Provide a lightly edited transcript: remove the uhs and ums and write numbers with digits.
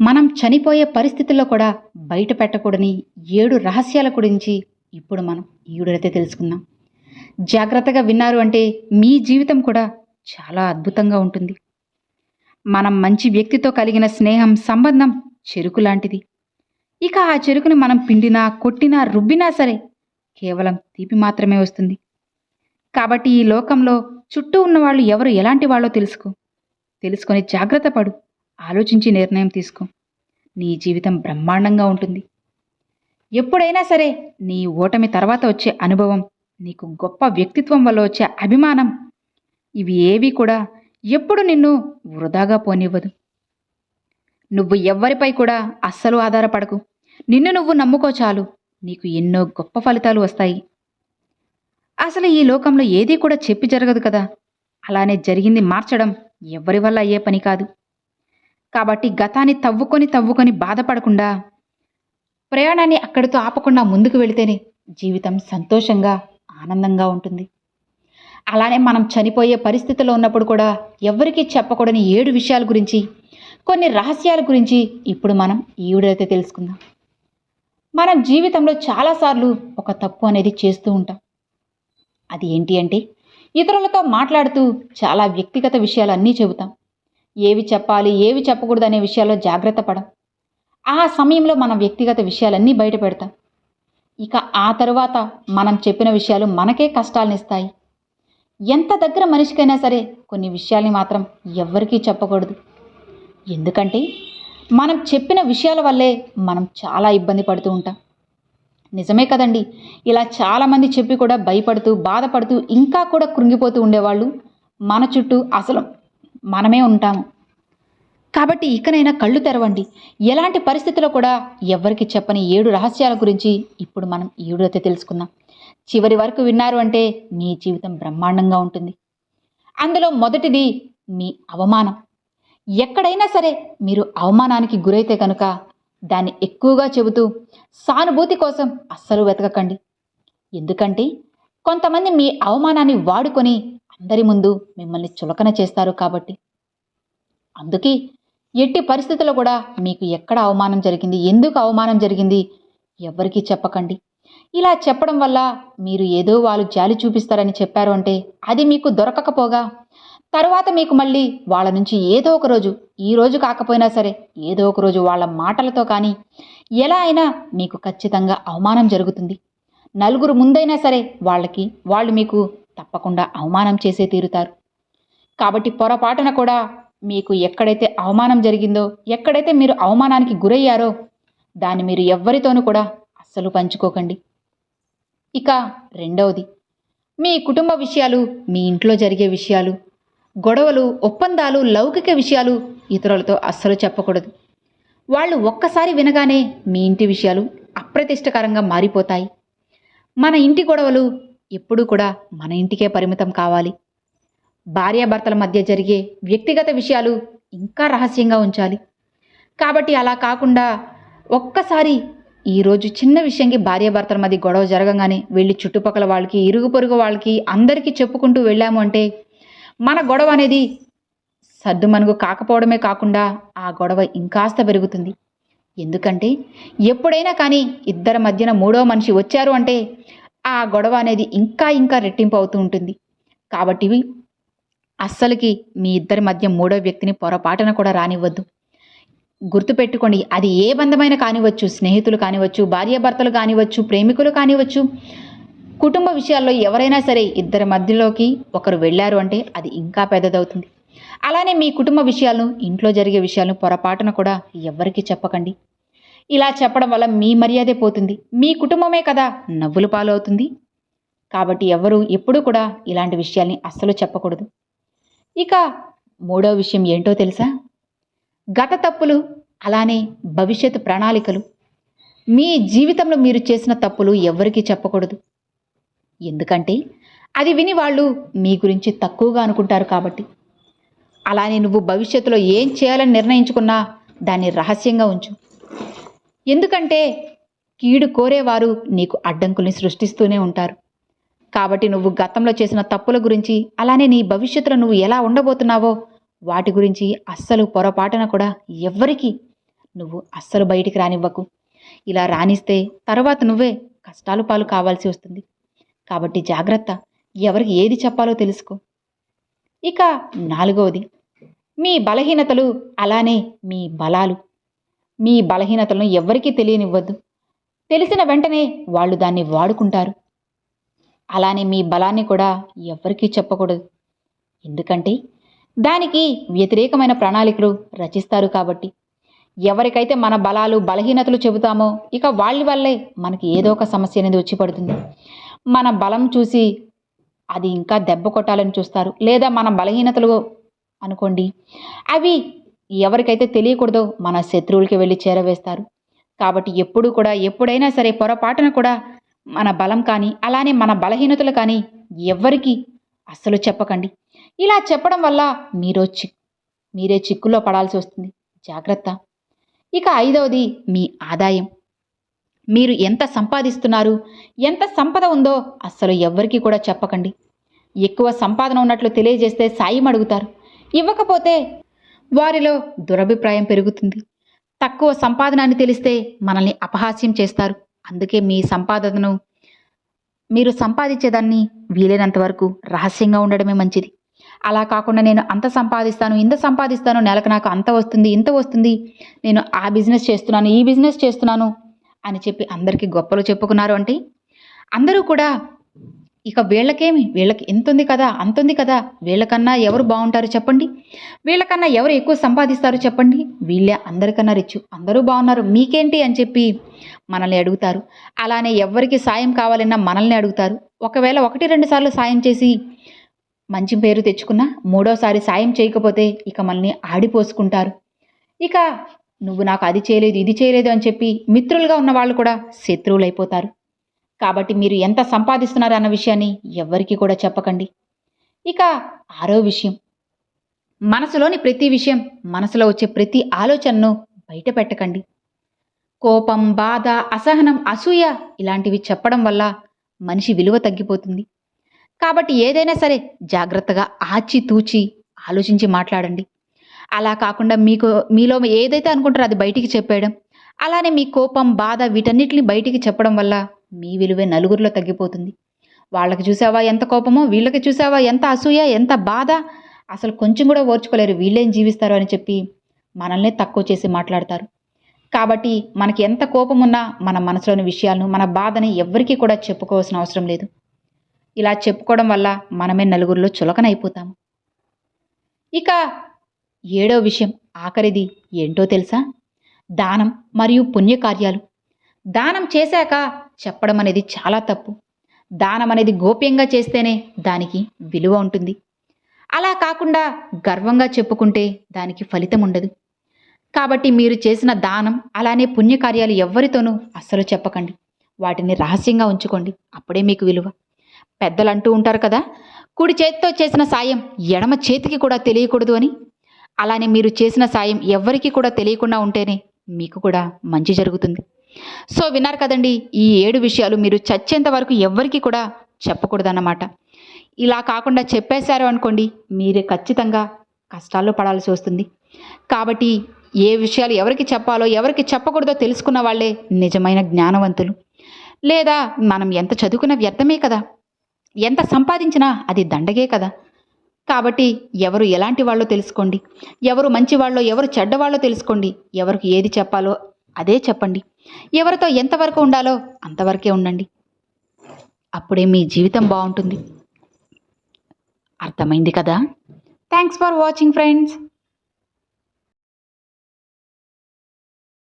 మనం చనిపోయే పరిస్థితుల్లో కూడా బయట పెట్టకూడని 7 రహస్యాల గురించి ఇప్పుడు మనం ఈ వీడియోలో తెలుసుకుందాం. జాగ్రత్తగా విన్నారు అంటే మీ జీవితం కూడా చాలా అద్భుతంగా ఉంటుంది. మనం మంచి వ్యక్తితో కలిగిన స్నేహం, సంబంధం చెరుకు లాంటిది. ఇక ఆ చెరుకుని మనం పిండినా, కొట్టినా, రుబ్బినా సరే కేవలం తీపి మాత్రమే వస్తుంది. కాబట్టి ఈ లోకంలో చుట్టూ ఉన్న వాళ్ళు ఎవరు ఎలాంటి వాళ్ళో తెలుసుకొని జాగ్రత్త పడు. ఆలోచించి నిర్ణయం తీసుకో. నీ జీవితం బ్రహ్మాండంగా ఉంటుంది. ఎప్పుడైనా సరే నీ ఓటమి తర్వాత వచ్చే అనుభవం, నీకు గొప్ప వ్యక్తిత్వం వల్ల వచ్చే అభిమానం, ఇవి ఏవి కూడా ఎప్పుడు నిన్ను వృధాగా పోనివ్వదు. నువ్వు ఎవ్వరిపై కూడా అస్సలు ఆధారపడకు. నిన్ను నువ్వు నమ్ముకో చాలు. నీకు ఎన్నో గొప్ప ఫలితాలు వస్తాయి. అసలు ఈ లోకంలో ఏదీ కూడా చెప్పి జరగదు కదా. అలానే జరిగింది మార్చడం ఎవ్వరి వల్ల అయ్యే పని కాదు. కాబట్టి గతాన్ని తవ్వుకొని బాధపడకుండా, ప్రయాణాన్ని అక్కడితో ఆపకుండా ముందుకు వెళితేనే జీవితం సంతోషంగా, ఆనందంగా ఉంటుంది. అలానే మనం చనిపోయే పరిస్థితిలో ఉన్నప్పుడు కూడా ఎవ్వరికీ చెప్పకూడని 7 విషయాల గురించి, కొన్ని రహస్యాల గురించి ఇప్పుడు మనం ఈ వీడియోలో తెలుసుకుందాం. మనం జీవితంలో చాలాసార్లు ఒక తప్పు అనేది చేస్తూ ఉంటాం. అది ఏంటి అంటే, ఇతరులతో మాట్లాడుతూ చాలా వ్యక్తిగత విషయాలు అన్నీ చెబుతాం. ఏవి చెప్పాలి, ఏవి చెప్పకూడదు అనే విషయాల్లో జాగ్రత్త పడం. ఆ సమయంలో మన వ్యక్తిగత విషయాలన్నీ బయట పెడతాం. ఇక ఆ తరువాత మనం చెప్పిన విషయాలు మనకే కష్టాలనిస్తాయి. ఎంత దగ్గర మనిషికైనా సరే కొన్ని విషయాల్ని మాత్రం ఎవ్వరికీ చెప్పకూడదు. ఎందుకంటే మనం చెప్పిన విషయాల వల్లే మనం చాలా ఇబ్బంది పడుతూ ఉంటాం. నిజమే కదండి. ఇలా చాలామంది చెప్పి కూడా భయపడుతూ, బాధపడుతూ, ఇంకా కూడా కృంగిపోతూ ఉండేవాళ్ళు మన చుట్టూ అసలు మనమే ఉంటాము. కాబట్టి ఇకనైనా కళ్ళు తెరవండి. ఎలాంటి పరిస్థితుల్లో కూడా ఎవ్వరికి చెప్పని 7 రహస్యాల గురించి ఇప్పుడు మనం ఈ వీడియోతో తెలుసుకుందాం. చివరి వరకు విన్నారు అంటే మీ జీవితం బ్రహ్మాండంగా ఉంటుంది. అందులో మొదటిది మీ అవమానం. ఎక్కడైనా సరే మీరు అవమానానికి గురైతే కనుక దాన్ని ఎక్కువగా చెబుతూ సానుభూతి కోసం అస్సలు వెతకకండి. ఎందుకంటే కొంతమంది మీ అవమానాన్ని వాడుకొని అందరి ముందు మిమ్మల్ని చులకన చేస్తారు. కాబట్టి అందుకే ఎట్టి పరిస్థితుల్లో కూడా మీకు ఎక్కడ అవమానం జరిగింది, ఎందుకు అవమానం జరిగింది ఎవ్వరికీ చెప్పకండి. ఇలా చెప్పడం వల్ల మీరు ఏదో వాళ్ళు జాలి చూపిస్తారని చెప్పారు అంటే అది మీకు దొరకకపోగా తర్వాత మీకు మళ్ళీ వాళ్ళ నుంచి ఏదో ఒక రోజు, ఈ రోజు కాకపోయినా సరే ఏదో ఒక రోజు వాళ్ళ మాటలతో కానీ ఎలా అయినా మీకు ఖచ్చితంగా అవమానం జరుగుతుంది. నలుగురు ముందైనా సరే వాళ్ళు మీకు తప్పకుండా అవమానం చేసే తీరుతారు. కాబట్టి పొరపాటున కూడా మీకు ఎక్కడైతే అవమానం జరిగిందో, ఎక్కడైతే మీరు అవమానానికి గురయ్యారో దాన్ని మీరు ఎవ్వరితోనూ కూడా అస్సలు పంచుకోకండి. ఇక రెండవది, మీ కుటుంబ విషయాలు, మీ ఇంట్లో జరిగే విషయాలు, గొడవలు, ఒప్పందాలు, లౌకిక విషయాలు ఇతరులతో అస్సలు చెప్పకూడదు. వాళ్ళు ఒక్కసారి వినగానే మీ ఇంటి విషయాలు అప్రతిష్టకరంగా మారిపోతాయి. మన ఇంటి గొడవలు ఎప్పుడూ కూడా మన ఇంటికే పరిమితం కావాలి. భార్యాభర్తల మధ్య జరిగే వ్యక్తిగత విషయాలు ఇంకా రహస్యంగా ఉంచాలి. కాబట్టి అలా కాకుండా ఒక్కసారి ఈరోజు చిన్న విషయంకి భార్యాభర్తల మధ్య గొడవ జరగగానే వెళ్ళి చుట్టుపక్కల వాళ్ళకి, ఇరుగు పొరుగు వాళ్ళకి అందరికీ చెప్పుకుంటూ వెళ్ళాము అంటే మన గొడవ అనేది సద్దుమణుగు కాకపోవడమే కాకుండా ఆ గొడవ ఇంకాస్త పెరుగుతుంది. ఎందుకంటే ఎప్పుడైనా కానీ ఇద్దరి మధ్యన మూడో మనిషి వచ్చారు అంటే ఆ గొడవ అనేది ఇంకా రెట్టింపు అవుతూ ఉంటుంది. కాబట్టి అస్సలకి మీ ఇద్దరి మధ్య మూడో వ్యక్తిని పొరపాటున కూడా రానివ్వద్దు. గుర్తుపెట్టుకోండి, అది ఏ బంధమైన కానివచ్చు, స్నేహితులు కానివచ్చు, భార్యాభర్తలు కానివచ్చు, ప్రేమికులు కానివచ్చు, కుటుంబ విషయాల్లో ఎవరైనా సరే ఇద్దరి మధ్యలోకి ఒకరు వెళ్ళారు అంటే అది ఇంకా పెద్దదవుతుంది. అలానే మీ కుటుంబ విషయాలను, ఇంట్లో జరిగే విషయాలను పొరపాటున కూడా ఎవ్వరికీ చెప్పకండి. ఇలా చెప్పడం వల్ల మీ మర్యాదే పోతుంది. మీ కుటుంబమే కదా నవ్వుల పాలు అవుతుంది. కాబట్టి ఎవరు ఎప్పుడూ కూడా ఇలాంటి విషయాల్ని అస్సలు చెప్పకూడదు. ఇక మూడో విషయం ఏంటో తెలుసా? గత తప్పులు, అలానే భవిష్యత్తు ప్రణాళికలు. మీ జీవితంలో మీరు చేసిన తప్పులు ఎవ్వరికీ చెప్పకూడదు. ఎందుకంటే అది విని వాళ్ళు మీ గురించి తక్కువగా అనుకుంటారు. కాబట్టి అలానే నువ్వు భవిష్యత్తులో ఏం చేయాలని నిర్ణయించుకున్నా దాన్ని రహస్యంగా ఉంచు. ఎందుకంటే కీడు కోరేవారు నీకు అడ్డంకుల్ని సృష్టిస్తూనే ఉంటారు. కాబట్టి నువ్వు గతంలో చేసిన తప్పుల గురించి, అలానే నీ భవిష్యత్తులో నువ్వు ఎలా ఉండబోతున్నావో వాటి గురించి అస్సలు పొరపాటున కూడా ఎవ్వరికీ నువ్వు అస్సలు బయటికి రానివ్వకు. ఇలా రానిస్తే తర్వాత నువ్వే కష్టాలు పాలు కావాల్సి వస్తుంది. కాబట్టి జాగ్రత్త. ఎవరికి ఏది చెప్పాలో తెలుసుకో. ఇక 4వది, మీ బలహీనతలు అలానే మీ బలాలు. మీ బలహీనతలను ఎవ్వరికీ తెలియనివ్వద్దు. తెలిసిన వెంటనే వాళ్ళు దాన్ని వాడుకుంటారు. అలానే మీ బలాన్ని కూడా ఎవ్వరికీ చెప్పకూడదు. ఎందుకంటే దానికి వ్యతిరేకమైన ప్రణాళికలు రచిస్తారు కాబట్టి. ఎవరికైతే మన బలాలు బలహీనతలు చెబుతామో ఇక వాళ్ళ వల్లే మనకి ఏదో ఒక సమస్య అనేది వచ్చి పడుతుంది. మన బలం చూసి అది ఇంకా దెబ్బ కొట్టాలని చూస్తారు. లేదా మన బలహీనతలు అనుకోండి, అవి ఎవరికైతే తెలియకూడదో మన శత్రువులకి వెళ్ళి చేరవేస్తారు. కాబట్టి ఎప్పుడు కూడా ఎప్పుడైనా సరే పొరపాటున కూడా మన బలం కానీ అలానే మన బలహీనతలు కానీ ఎవ్వరికీ అస్సలు చెప్పకండి. ఇలా చెప్పడం వల్ల మీరే చిక్కుల్లో పడాల్సి వస్తుంది. జాగ్రత్త. ఇక 5వది, మీ ఆదాయం. మీరు ఎంత సంపాదిస్తున్నారు, ఎంత సంపద ఉందో అస్సలు ఎవ్వరికీ కూడా చెప్పకండి. ఎక్కువ సంపాదన ఉన్నట్లు తెలియజేస్తే సాయం అడుగుతారు. ఇవ్వకపోతే వారిలో దురభిప్రాయం పెరుగుతుంది. తక్కువ సంపాదన అని తెలిస్తే మనల్ని అపహాస్యం చేస్తారు. అందుకే మీ సంపాదనను, మీరు సంపాదించేదాన్ని వీలైనంత వరకు రహస్యంగా ఉండడమే మంచిది. అలా కాకుండా నేను అంత సంపాదిస్తాను, ఇంత సంపాదిస్తాను, నెలకు నాకు అంత వస్తుంది, ఇంత వస్తుంది, నేను ఆ బిజినెస్ చేస్తున్నాను, ఈ బిజినెస్ చేస్తున్నాను అని చెప్పి అందరికీ గొప్పలు చెప్పుకున్నారు అంటే అందరూ కూడా ఇక వీళ్ళకి ఎంతుంది కదా, అంతుంది కదా, వీళ్ళకన్నా ఎవరు బాగుంటారు చెప్పండి, వీళ్ళకన్నా ఎవరు ఎక్కువ సంపాదిస్తారు చెప్పండి, వీళ్ళే అందరికన్నా రిచ్, అందరూ బాగున్నారు, మీకేంటి అని చెప్పి మనల్ని అడుగుతారు. అలానే ఎవరికి సాయం కావాలన్నా మనల్ని అడుగుతారు. ఒకవేళ 1-2 సార్లు సాయం చేసి మంచి పేరు తెచ్చుకున్నా 3వసారి సాయం చేయకపోతే ఇక మనల్ని ఆడిపోసుకుంటారు. ఇక నువ్వు నాకు అది చేయలేదు, ఇది చేయలేదు అని చెప్పి మిత్రులుగా ఉన్న వాళ్ళు కూడా శత్రువులు అయిపోతారు. కాబట్టి మీరు ఎంత సంపాదిస్తున్నారు అన్న విషయాన్ని ఎవ్వరికీ కూడా చెప్పకండి. ఇక 6వ విషయం, మనసులోని ప్రతి విషయం, మనసులో వచ్చే ప్రతి ఆలోచనను బయట పెట్టకండి. కోపం, బాధ, అసహనం, అసూయ ఇలాంటివి చెప్పడం వల్ల మనిషి విలువ తగ్గిపోతుంది. కాబట్టి ఏదైనా సరే జాగ్రత్తగా ఆచితూచి ఆలోచించి మాట్లాడండి. అలా కాకుండా మీలో ఏదైతే అనుకుంటారో అది బయటికి చెప్పేయడం, అలానే మీ కోపం, బాధ వీటన్నిటిని బయటికి చెప్పడం వల్ల మీ విలువే నలుగురిలో తగ్గిపోతుంది. వాళ్ళకి చూసావా ఎంత కోపమో, వీళ్ళకి చూసావా ఎంత అసూయ, ఎంత బాధ, అసలు కొంచెం కూడా ఓర్చుకోలేరు, వీళ్ళేం జీవిస్తారు అని చెప్పి మనల్నే తక్కువ చేసి మాట్లాడతారు. కాబట్టి మనకి ఎంత కోపం ఉన్నా మన మనసులోని విషయాలను, మన బాధని ఎవ్వరికీ కూడా చెప్పుకోవాల్సిన అవసరం లేదు. ఇలా చెప్పుకోవడం వల్ల మనమే నలుగురిలో చులకనైపోతాము. ఇక 7వ విషయం, ఆఖరిది ఏంటో తెలుసా? దానం మరియు పుణ్యకార్యాలు. దానం చేశాక చెప్పడం అనేది చాలా తప్పు. దానం అనేది గోప్యంగా చేస్తేనే దానికి విలువ ఉంటుంది. అలా కాకుండా గర్వంగా చెప్పుకుంటే దానికి ఫలితం ఉండదు. కాబట్టి మీరు చేసిన దానం అలానే పుణ్యకార్యాలు ఎవ్వరితోనూ అస్సలు చెప్పకండి. వాటిని రహస్యంగా ఉంచుకోండి. అప్పుడే మీకు విలువ. పెద్దలు అంటూ ఉంటారు కదా, కుడి చేతితో చేసిన సాయం ఎడమ చేతికి కూడా తెలియకూడదు అని. అలానే మీరు చేసిన సాయం ఎవ్వరికీ కూడా తెలియకుండా ఉంటేనే మీకు కూడా మంచి జరుగుతుంది. సో విన్నారు కదండి, ఈ 7 విషయాలు మీరు చచ్చేంత వరకు ఎవ్వరికీ కూడా చెప్పకూడదన్నమాట. ఇలా కాకుండా చెప్పేశారు అనుకోండి, మీరే ఖచ్చితంగా కష్టాల్లో పడాల్సి వస్తుంది. కాబట్టి ఏ విషయాలు ఎవరికి చెప్పాలో ఎవరికి చెప్పకూడదో తెలుసుకున్న వాళ్ళే నిజమైన జ్ఞానవంతులు. లేదా మనం ఎంత చదువుకున్న వ్యర్థమే కదా, ఎంత సంపాదించినా అది దండగే కదా. కాబట్టి ఎవరు ఎలాంటి వాళ్ళో తెలుసుకోండి, ఎవరు మంచి వాళ్ళో ఎవరు చెడ్డవాళ్ళో తెలుసుకోండి, ఎవరికి ఏది చెప్పాలో అదే చెప్పండి, ఎవరితో ఎంతవరకు ఉండాలో అంతవరకే ఉండండి. అప్పుడే మీ జీవితం బాగుంటుంది. అర్థమైంది కదా? Thanks for watching friends.